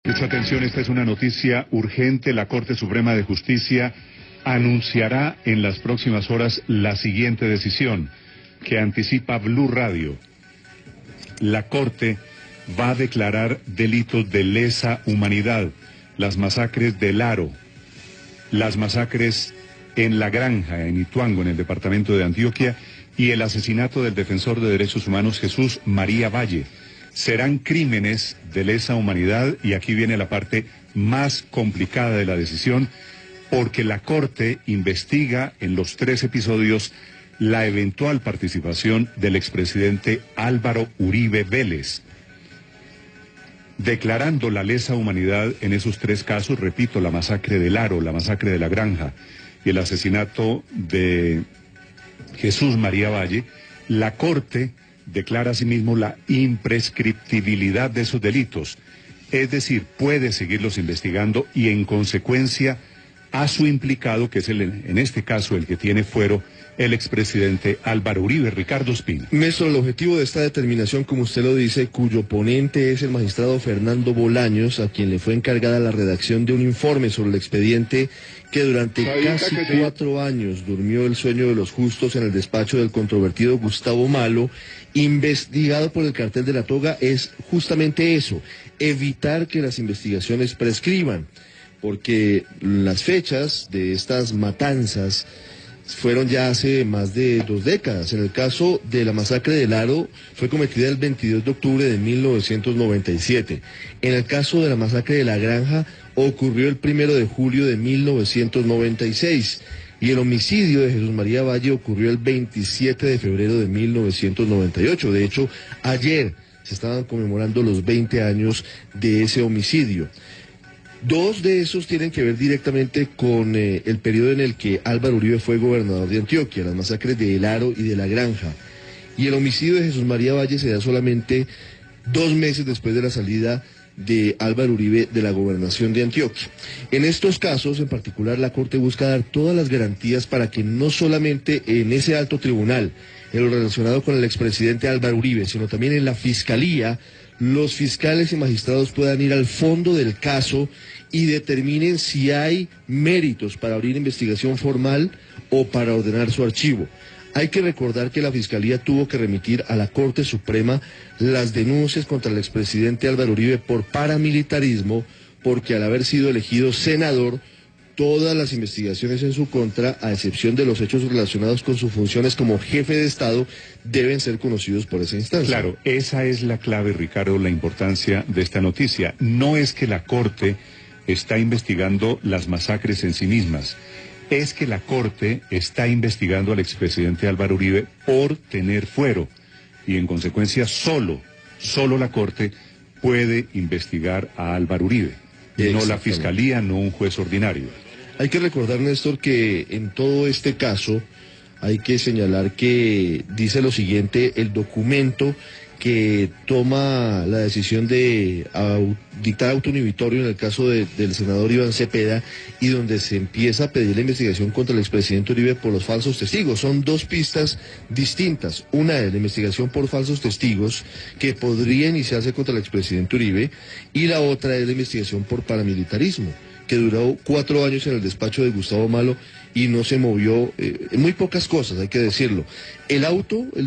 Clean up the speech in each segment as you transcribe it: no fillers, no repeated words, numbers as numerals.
Mucha atención, esta es una noticia urgente. La Corte Suprema de Justicia anunciará en las próximas horas la siguiente decisión que anticipa Blue Radio. La Corte va a declarar delitos de lesa humanidad, las masacres del Aro, las masacres en La Granja, en Ituango, en el departamento de Antioquia, y el asesinato del defensor de derechos humanos Jesús María Valle. Serán crímenes de lesa humanidad, y aquí viene la parte más complicada de la decisión, porque la Corte investiga en los 3 episodios la eventual participación del expresidente Álvaro Uribe Vélez. Declarando la lesa humanidad en esos 3 casos, repito, la masacre del Aro, la masacre de La Granja y el asesinato de Jesús María Valle, la Corte declara asimismo la imprescriptibilidad de esos delitos, es decir, puede seguirlos investigando y en consecuencia a su implicado, que es en este caso el que tiene fuero, el expresidente Álvaro Uribe. Ricardo Espina. Maestro, el objetivo de esta determinación, como usted lo dice, cuyo ponente es el magistrado Fernando Bolaños, a quien le fue encargada la redacción de un informe sobre el expediente que durante casi 4 años durmió el sueño de los justos en el despacho del controvertido Gustavo Malo, investigado por el cartel de la toga, es justamente eso, evitar que las investigaciones prescriban, porque las fechas de estas matanzas fueron ya hace más de 2 décadas. En el caso de la masacre del Aro, fue cometida el 22 de octubre de 1997. En el caso de la masacre de La Granja, ocurrió el 1 de julio de 1996. Y el homicidio de Jesús María Valle ocurrió el 27 de febrero de 1998. De hecho, ayer se estaban conmemorando los 20 años de ese homicidio. 2 de esos tienen que ver directamente con el periodo en el que Álvaro Uribe fue gobernador de Antioquia, las masacres de El Aro y de La Granja. Y el homicidio de Jesús María Valle se da solamente 2 meses después de la salida de Álvaro Uribe de la gobernación de Antioquia. En estos casos, en particular, la Corte busca dar todas las garantías para que no solamente en ese alto tribunal, en lo relacionado con el expresidente Álvaro Uribe, sino también en la Fiscalía, los fiscales y magistrados puedan ir al fondo del caso y determinen si hay méritos para abrir investigación formal o para ordenar su archivo. Hay que recordar que la Fiscalía tuvo que remitir a la Corte Suprema las denuncias contra el expresidente Álvaro Uribe por paramilitarismo, porque al haber sido elegido senador, todas las investigaciones en su contra, a excepción de los hechos relacionados con sus funciones como jefe de Estado, deben ser conocidos por esa instancia. Claro, esa es la clave, Ricardo, la importancia de esta noticia. No es que la Corte está investigando las masacres en sí mismas, es que la Corte está investigando al expresidente Álvaro Uribe por tener fuero, y en consecuencia solo la Corte puede investigar a Álvaro Uribe, no la Fiscalía, no un juez ordinario. Hay que recordar, Néstor, que en todo este caso hay que señalar que dice lo siguiente el documento que toma la decisión de dictar auto inhibitorio en el caso del senador Iván Cepeda, y donde se empieza a pedir la investigación contra el expresidente Uribe por los falsos testigos. Son 2 pistas distintas. Una es la investigación por falsos testigos, que podría iniciarse contra el expresidente Uribe, y la otra es la investigación por paramilitarismo, que duró 4 años en el despacho de Gustavo Malo y no se movió en muy pocas cosas, hay que decirlo. El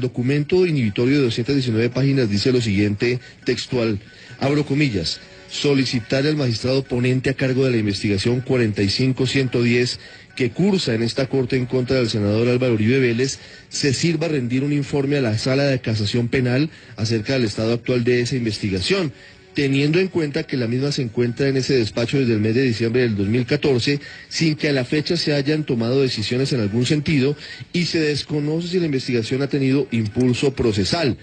documento inhibitorio de 219 páginas dice lo siguiente, textual, abro comillas, solicitar al magistrado ponente a cargo de la investigación 45-110 que cursa en esta Corte en contra del senador Álvaro Uribe Vélez, se sirva a rendir un informe a la Sala de Casación Penal acerca del estado actual de esa investigación, teniendo en cuenta que la misma se encuentra en ese despacho desde el mes de diciembre del 2014, sin que a la fecha se hayan tomado decisiones en algún sentido, y se desconoce si la investigación ha tenido impulso procesal.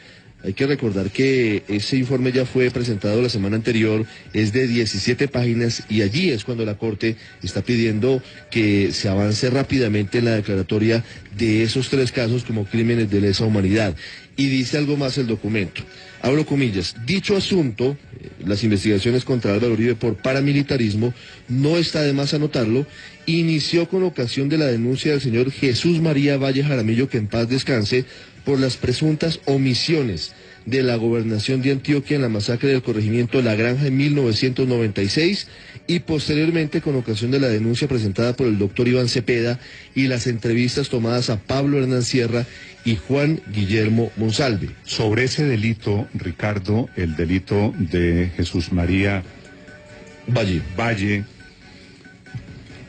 Hay que recordar que ese informe ya fue presentado la semana anterior, es de 17 páginas, y allí es cuando la Corte está pidiendo que se avance rápidamente en la declaratoria de esos 3 casos como crímenes de lesa humanidad. Y dice algo más el documento. Abro comillas, dicho asunto, las investigaciones contra Álvaro Uribe por paramilitarismo, no está de más anotarlo, inició con ocasión de la denuncia del señor Jesús María Valle Jaramillo, que en paz descanse, por las presuntas omisiones de la gobernación de Antioquia en la masacre del corregimiento La Granja en 1996 y posteriormente con ocasión de la denuncia presentada por el doctor Iván Cepeda y las entrevistas tomadas a Pablo Hernán Sierra y Juan Guillermo Monsalve. Sobre ese delito, Ricardo, el delito de Jesús María Valle,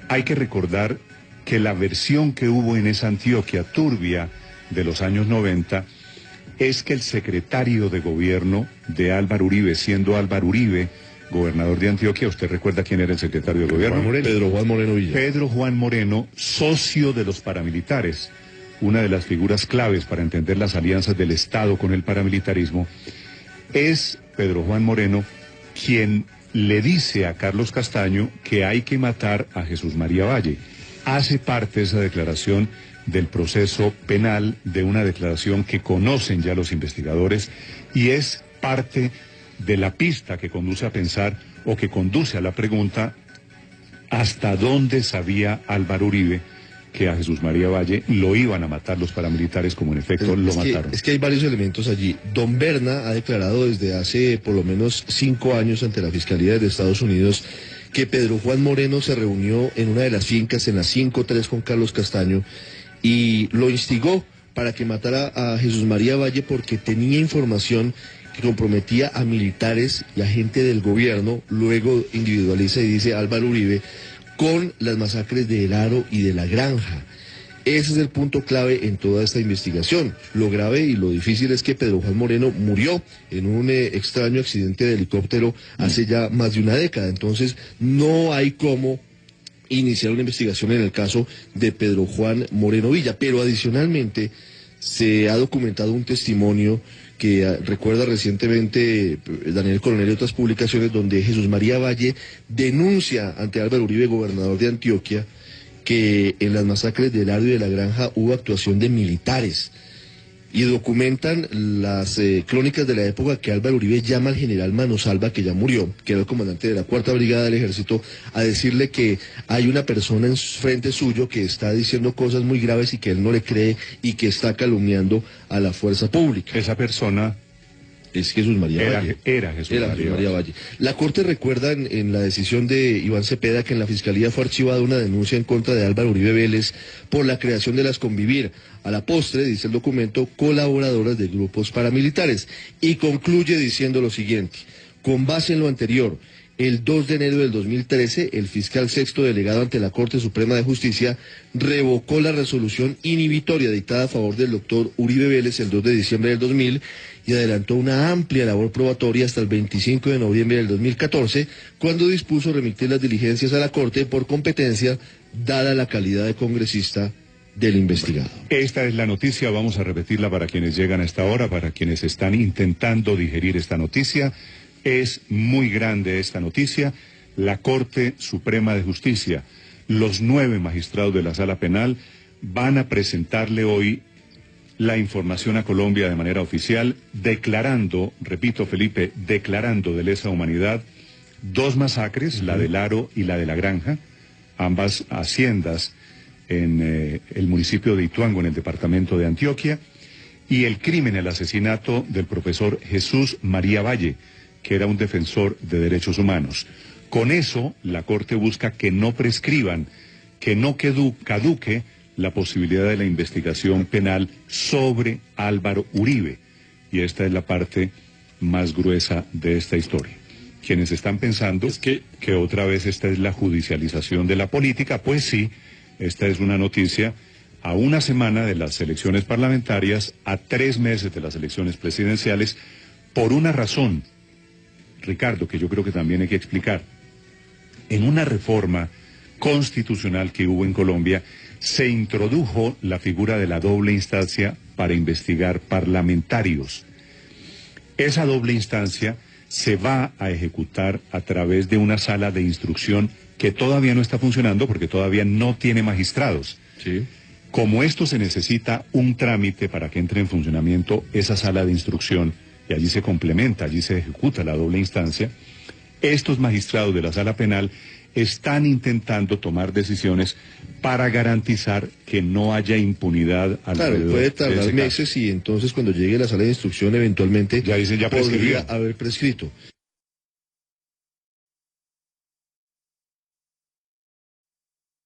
hay que recordar que la versión que hubo en esa Antioquia turbia de los años 90 es que el secretario de gobierno de Álvaro Uribe, siendo Álvaro Uribe gobernador de Antioquia, ¿usted recuerda quién era el secretario de gobierno? Pedro Juan Moreno Villa. Pedro Juan Moreno, socio de los paramilitares, una de las figuras claves para entender las alianzas del Estado con el paramilitarismo, es Pedro Juan Moreno quien le dice a Carlos Castaño que hay que matar a Jesús María Valle. Hace parte esa declaración del proceso penal, de una declaración que conocen ya los investigadores, y es parte de la pista que conduce a pensar o que conduce a la pregunta hasta dónde sabía Álvaro Uribe que a Jesús María Valle lo iban a matar los paramilitares, como en efecto lo mataron. Es que hay varios elementos allí. Don Berna ha declarado desde hace por lo menos 5 años ante la Fiscalía de Estados Unidos que Pedro Juan Moreno se reunió en una de las fincas en la 5-3 con Carlos Castaño y lo instigó para que matara a Jesús María Valle porque tenía información que comprometía a militares y a gente del gobierno, luego individualiza y dice Álvaro Uribe, con las masacres de El Aro y de La Granja. Ese es el punto clave en toda esta investigación. Lo grave y lo difícil es que Pedro Juan Moreno murió en un extraño accidente de helicóptero hace ya más de una década. Entonces no hay cómo iniciar una investigación en el caso de Pedro Juan Moreno Villa. Pero adicionalmente se ha documentado un testimonio que recuerda recientemente Daniel Coronel y otras publicaciones donde Jesús María Valle denuncia ante Álvaro Uribe, gobernador de Antioquia, que en las masacres del Aro y de La Granja hubo actuación de militares. Y documentan las crónicas de la época que Álvaro Uribe llama al general Manosalva, que ya murió, que era el comandante de la 4ª Brigada del Ejército, a decirle que hay una persona en frente suyo que está diciendo cosas muy graves y que él no le cree y que está calumniando a la fuerza pública. Esa persona es Jesús María Valle. Era Jesús María Valle. La Corte recuerda en la decisión de Iván Cepeda que en la Fiscalía fue archivada una denuncia en contra de Álvaro Uribe Vélez por la creación de las Convivir. A la postre, dice el documento, colaboradoras de grupos paramilitares. Y concluye diciendo lo siguiente: con base en lo anterior, el 2 de enero del 2013, el fiscal sexto delegado ante la Corte Suprema de Justicia revocó la resolución inhibitoria dictada a favor del doctor Uribe Vélez el 2 de diciembre del 2000 y adelantó una amplia labor probatoria hasta el 25 de noviembre del 2014, cuando dispuso remitir las diligencias a la Corte por competencia, dada la calidad de congresista del investigado. Esta es la noticia, vamos a repetirla para quienes llegan a esta hora, para quienes están intentando digerir esta noticia. Es muy grande esta noticia. La Corte Suprema de Justicia, los 9 magistrados de la Sala Penal van a presentarle hoy la información a Colombia de manera oficial, declarando, repito Felipe, declarando de lesa humanidad 2 masacres, la del Aro y la de La Granja, ambas haciendas en el municipio de Ituango, en el departamento de Antioquia, y el crimen, el asesinato del profesor Jesús María Valle, que era un defensor de derechos humanos. Con eso, la Corte busca que no prescriban, que no caduque la posibilidad de la investigación penal sobre Álvaro Uribe. Y esta es la parte más gruesa de esta historia. Quienes están pensando que otra vez esta es la judicialización de la política, pues sí, esta es una noticia a una semana de las elecciones parlamentarias, a 3 meses de las elecciones presidenciales, por una razón, Ricardo, que yo creo que también hay que explicar. En una reforma constitucional que hubo en Colombia, se introdujo la figura de la doble instancia para investigar parlamentarios. Esa doble instancia se va a ejecutar a través de una sala de instrucción que todavía no está funcionando porque todavía no tiene magistrados. Sí. Como esto se necesita un trámite para que entre en funcionamiento esa sala de instrucción, y allí se complementa, allí se ejecuta la doble instancia, estos magistrados de la Sala Penal están intentando tomar decisiones para garantizar que no haya impunidad alrededor. Claro, puede tardar meses y entonces cuando llegue la sala de instrucción eventualmente ya dicen, ya podría prescribió. haber prescrito.